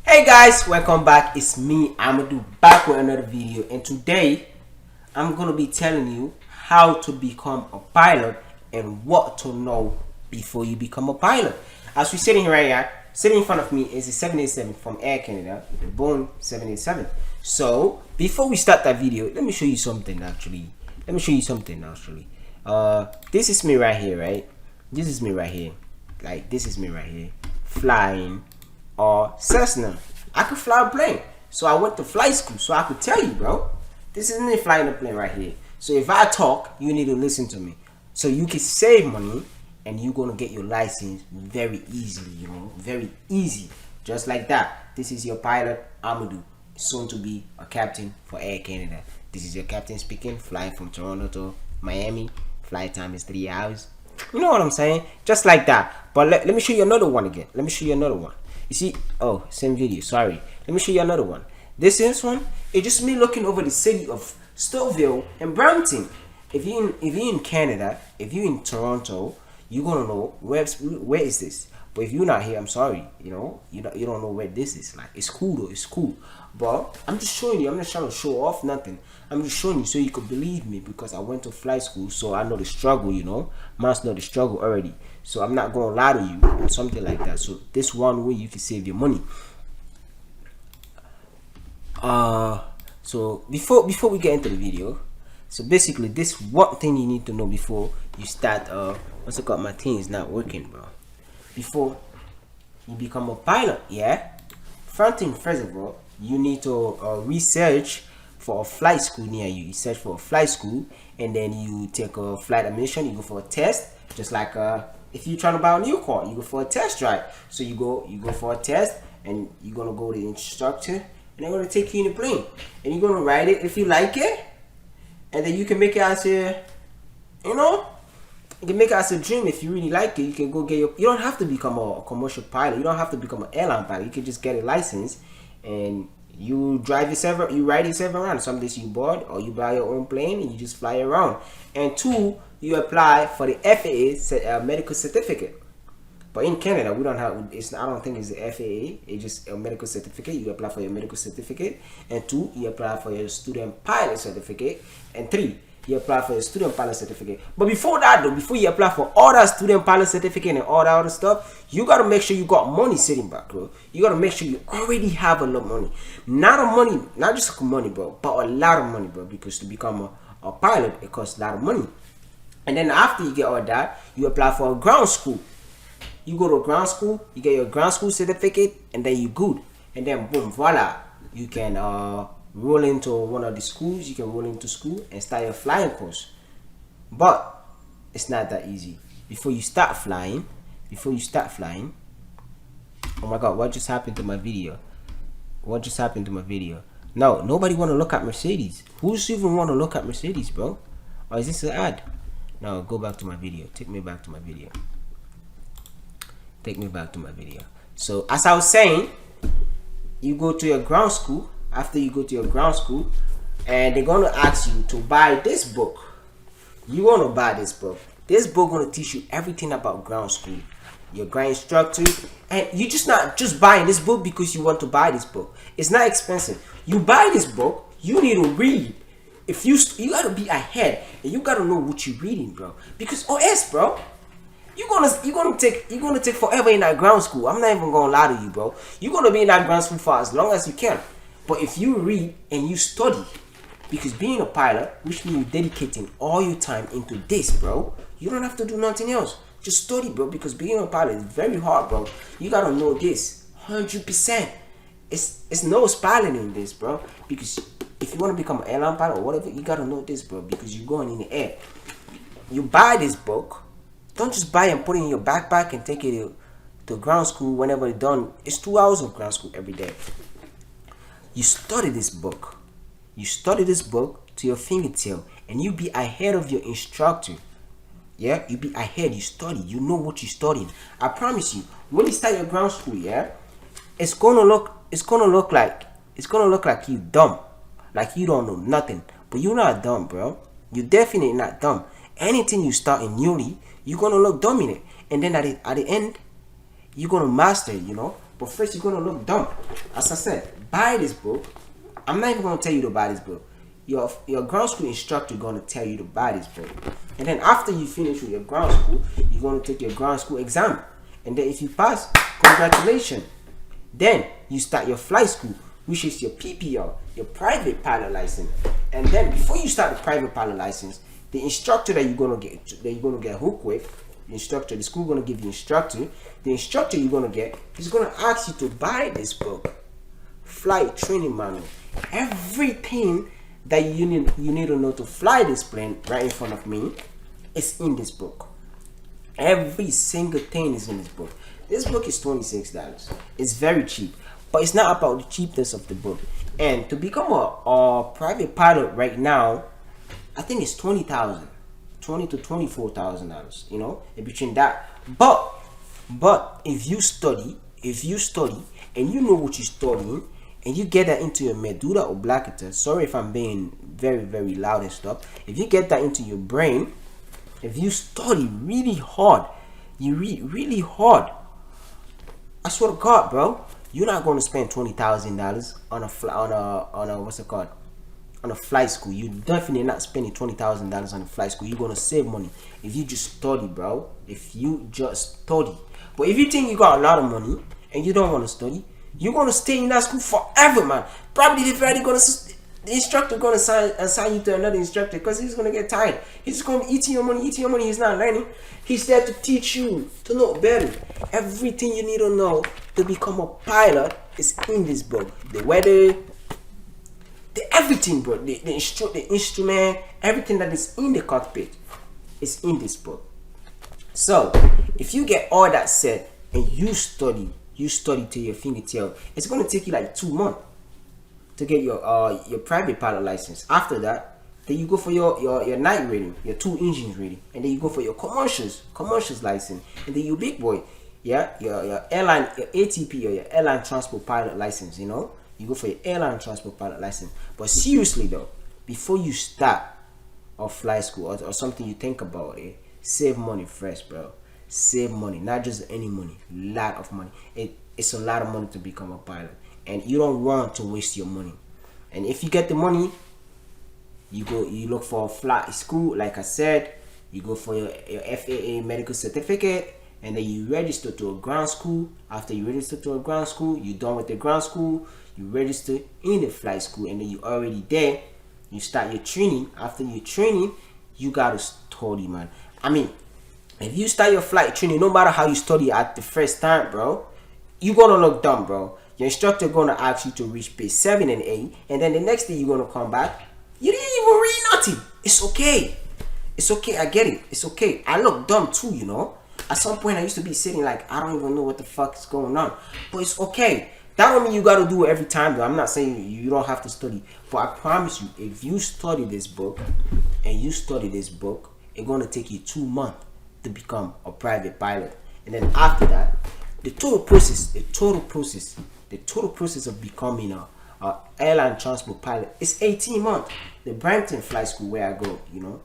Hey guys, welcome back. It's me, Amadou, back with another video, and today I'm gonna be telling you how to become a pilot and what to know before you become a pilot. As we're sitting right here, sitting in front of me is a 787 from Air Canada, the Boeing 787. So before we start that video, let me show you something actually. This is me right here, right? This is me right here. Like this is me right here, flying or Cessna. I could fly a plane, so I went to flight school, so I could tell you, bro. This isn't me flying a plane right here. So if I talk, you need to listen to me, so you can save money and you're gonna get your license very easily. Very easy, just like that. This is your pilot, Amadou, soon to be a captain for Air Canada. This is your captain speaking, flying from Toronto to Miami. Flight time is 3 hours. You know what I'm saying? Just like that. But let me show you another one again. Let me show you another one. You see, oh, same video, sorry. Let me show you another one. This one, it's just me looking over the city of Stouffville and Brampton. If you're in Canada, if you're in Toronto, you're gonna know where is this. But if you're not here, I'm sorry. You don't know where this is. Like, it's cool though, it's cool. But I'm just showing you. I'm not trying to show off nothing. I'm just showing you so you could believe me, because I went to flight school, so I know the struggle. Must know the struggle already. So I'm not gonna lie to you or something like that. So this one way you can save your money. So before we get into the video, so basically this one thing you need to know before you start. What's it called? My thing is not working, bro. Before you become a pilot, yeah. First of all, you need to research for a flight school near you. You search for a flight school, and then you take a flight admission. You go for a test, just like if you're trying to buy a new car, you go for a test drive. So you go for a test, and you're gonna go to the instructor, and they're gonna take you in the plane, and you're gonna ride it if you like it, and then you can make it as a, you can make it as a dream. If you really like it, you can go get you don't have to become a commercial pilot. You don't have to become an airline pilot. You can just get a license, and you drive yourself, you ride yourself around. Some days you board, or you buy your own plane and you just fly around. And two, you apply for the FAA medical certificate. But in Canada, we don't have. I don't think it's the FAA. It's just a medical certificate. You apply for your medical certificate, and two, you apply for your student pilot certificate, and three, you apply for your student pilot certificate. But before that though, before you apply for all that student pilot certificate and all that other stuff, you gotta make sure you got money sitting back, bro. You gotta make sure you already have a lot of money. Not just money, bro, but a lot of money, bro. Because to become a pilot, it costs a lot of money. And then after you get all that, you apply for a ground school. You go to a ground school, you get your ground school certificate, and then you good. And then boom, voila, you can roll into one of the schools. You can roll into school and start your flying course. But it's not that easy. Before you start flying, oh my god, what just happened to my video? No, nobody want to look at Mercedes. Who's even want to look at Mercedes, bro? Or is this an ad? No, go back to my video. Take me back to my video. So as I was saying, you go to your ground school. After you go to your ground school, and they're gonna ask you to buy this book. You wanna buy this book. This book gonna teach you everything about ground school, your ground instructor, and you just not just buying this book because you want to buy this book. It's not expensive. You buy this book, you need to read. If you gotta be ahead, and you gotta know what you're reading, bro. Because OS, bro, you're gonna take forever in that ground school. I'm not even gonna lie to you, bro. You're gonna be in that ground school for as long as you can. But if you read and you study, because being a pilot, which means dedicating all your time into this, bro, you don't have to do nothing else. Just study, bro, because being a pilot is very hard, bro. You gotta know this 100%. It's no piloting in this, bro. Because if you want to become an airline pilot or whatever, you gotta know this, bro, because you're going in the air. You buy this book. Don't just buy and put it in your backpack and take it to ground school whenever it's done. It's 2 hours of ground school every day. You study this book. To your fingertip, and you be ahead of your instructor. Yeah, you be ahead. You study. You know what you're studying. I promise you, when you start your ground school, yeah, it's gonna look like you dumb, like you don't know nothing. But you're not dumb, bro. You're definitely not dumb. Anything you start in newly, you're gonna look dumb in it, and then at the end, you're gonna master it. But first, you're gonna look dumb. As I said, buy this book. I'm not even gonna tell you to buy this book. Your ground school instructor is gonna tell you to buy this book. And then after you finish with your ground school, you're gonna take your ground school exam. And then if you pass, congratulations. Then you start your flight school, which is your PPL, your private pilot license. And then before you start the private pilot license, the instructor that you're gonna get hooked with, the school gonna give you instructor. The instructor you're gonna get is gonna ask you to buy this book, Flight Training Manual. Everything that you need to know to fly this plane right in front of me is in this book. Every single thing is in this book. This book is $26. It's very cheap, but it's not about the cheapness of the book. And to become a private pilot right now, I think it's $20,000 to $24,000. You know, in between that. But if you study and you know what you're studying, and you get that into your medulla oblongata, sorry if I'm being very, very loud and stuff. If you get that into your brain, if you study really hard, you read really hard, I swear to God, bro, you're not going to spend $20,000 on a what's it called? On a flight school. You're definitely not spending $20,000 on a flight school. You're going to save money if you just study, bro. If you just study. But if you think you got a lot of money and you don't want to study, you're going to stay in that school forever, man. Probably the instructor going to assign you to another instructor because he's going to get tired. He's just going to be eating your money. He's not learning. He's there to teach you to know better. Everything you need to know to become a pilot is in this book. The weather, everything, bro. The instrument, everything that is in the cockpit is in this book. So, if you get all that said and you study till your fingertip, it's going to take you like 2 months to get your private pilot license. After that, then you go for your night rating, your 2 engines rating, and then you go for your commercials license, and then you big boy, yeah, your airline, your ATP or your airline transport pilot license. You know, you go for your airline transport pilot license. But seriously though, before you start or flight school or something you think about it, save money first, bro. Save money, not just any money, lot of money. It's a lot of money to become a pilot, and you don't want to waste your money. And if you get the money, you look for a flight school. Like I said, you go for your FAA medical certificate, and then you register to a ground school. After you register to a ground school, you're done with the ground school, you register in the flight school, and then you're already there. You start your training. After your training, you gotta study, man. I mean, if you start your flight training, no matter how you study at the first time, bro, you're gonna look dumb, bro. Your instructor gonna ask you to reach page 7 and 8, and then the next day you're gonna come back, you didn't even read nothing. It's okay. It's okay, I get it. It's okay. I look dumb too, you know. At some point I used to be sitting like, I don't even know what the fuck is going on. But it's okay. That don't mean you gotta do it every time though. I'm not saying you don't have to study. But I promise you, if you study this book, it's gonna take you 2 months to become a private pilot. And then after that, the total process of becoming a airline transport pilot is 18 months. The Brampton Flight School where I go, you know,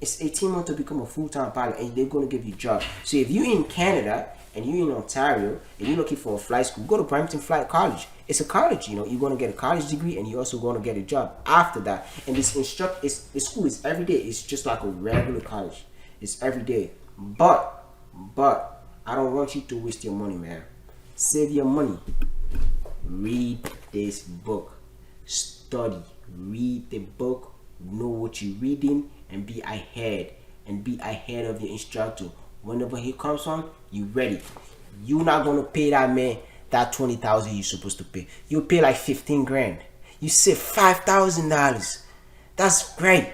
it's 18 months to become a full-time pilot, and they're going to give you a job. So if you're in Canada and you're in Ontario and you're looking for a flight school, go to Brampton Flight College. It's a college, you know. You're going to get a college degree, and you're also going to get a job after that. And the school is every day. It's just like a regular college. It's every day. But I don't want you to waste your money, man. Save your money. Read this book. Study. Read the book. Know what you're reading, and be ahead. And be ahead of your instructor. Whenever he comes on, you ready. You're not gonna pay that man that $20,000 you're supposed to pay. You pay like 15 grand. You save $5,000. That's great.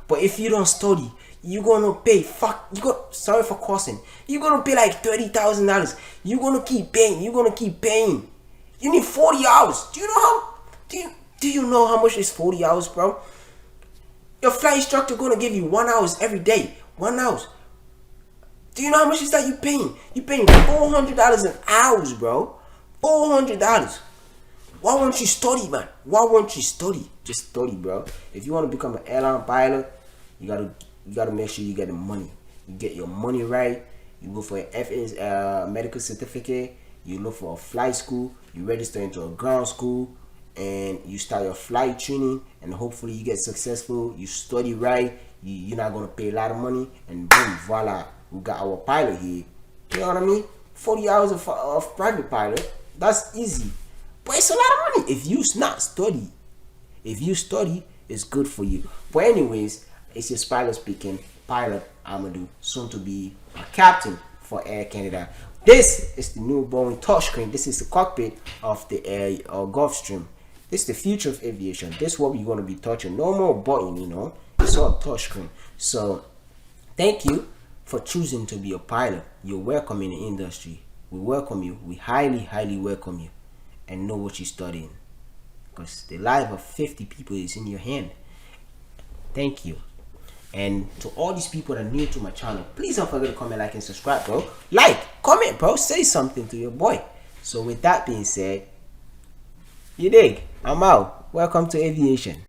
But if you don't study, you're gonna pay sorry for cursing. You're gonna pay like $30,000. You're gonna keep paying. You need 40 hours. Do you know how much is 40 hours, bro? Your flight instructor gonna give you 1 hour every day. 1 hour. Do you know how much is that you paying? You're paying $400 an hour, bro. $400. Why won't you study, man? Why won't you study? Just study, bro. If you want to become an airline pilot, you gotta make sure you get the money. You get your money right. You go for your FA's medical certificate. you look for a flight school, you register into a ground school, and you start your flight training, and hopefully you get successful, you study right, you're not going to pay a lot of money, and boom, voila, we got our pilot here. You know what I mean? 40 hours of private pilot, that's easy, but it's a lot of money if you not study. If you study, it's good for you. But anyways, it's your pilot speaking, pilot Amadou, soon to be a captain for Air Canada. This is the new Boeing touchscreen. This is the cockpit of the Air Gulfstream. This is the future of aviation. This is what we're going to be touching. No more button, you know. It's all touchscreen. So, thank you for choosing to be a pilot. You're welcome in the industry. We welcome you. We highly, highly welcome you. And know what you're studying. Because the life of 50 people is in your hand. Thank you. And to all these people that are new to my channel, please don't forget to comment, like, and subscribe, bro. Like, comment, bro. Say something to your boy. So with that being said, you dig? I'm out. Welcome to aviation.